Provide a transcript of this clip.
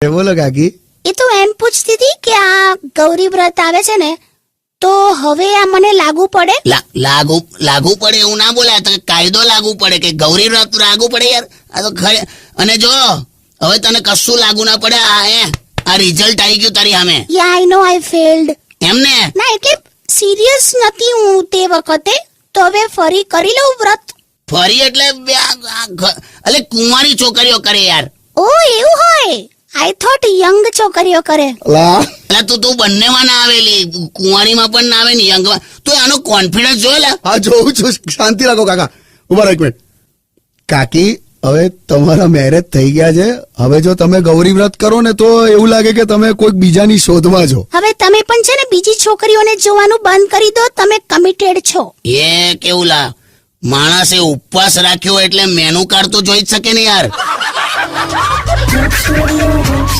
બોલો કાકી. એ તો એમ પૂછતી હતી કે આ ગૌરી વ્રત આવે છે ને, તો હવે આ મને લાગુ પડે? લાગુ પડે એવું ના બોલાય, તો કાયદો લાગુ પડે કે ગૌરી વ્રત લાગુ પડે યાર. આ તો અને જો હવે તને કશું લાગુ ના પડે. આ રિઝલ્ટ આવી ગયું તારી સામે. યા આઈ નો આઈ ફેલ્ડ. એમને ના એટલે સિરિયસ નથી હું તે વખતે, તો હવે ફરી કરી લઉં વ્રત? ફરી એટલે કુંવારી છોકરીઓ કરે યાર. ઓ એવું હોય? આઈ થોટ યંગ છોકરીઓ કરે. લા તું બંનેમાં ના આવેલી, કુંવારીમાં પણ ના આવે ને યંગમાં. તું આનો કોન્ફિડન્સ જોઈ લે. હા જોઉં છું. શાંતિ રાખો કાકા. ઉભા રહો એક મિનિટ. કાકી હવે તમારા મેરેજ થઈ ગયા છે, હવે જો તમે ગૌરી વ્રત કરો ને તો એવું લાગે કે તમે કોઈક બીજાની શોધમાં છો. હવે તમે પણ છે ને બીજી છોકરીઓને જોવાનું બંધ કરી દો, તમે કમિટેડ છો. એ કેવું લા, માણસે ઉપવાસ રાખ્યો એટલે મેનુ કાર્ડ તો જોઈ જ શકે ને યાર.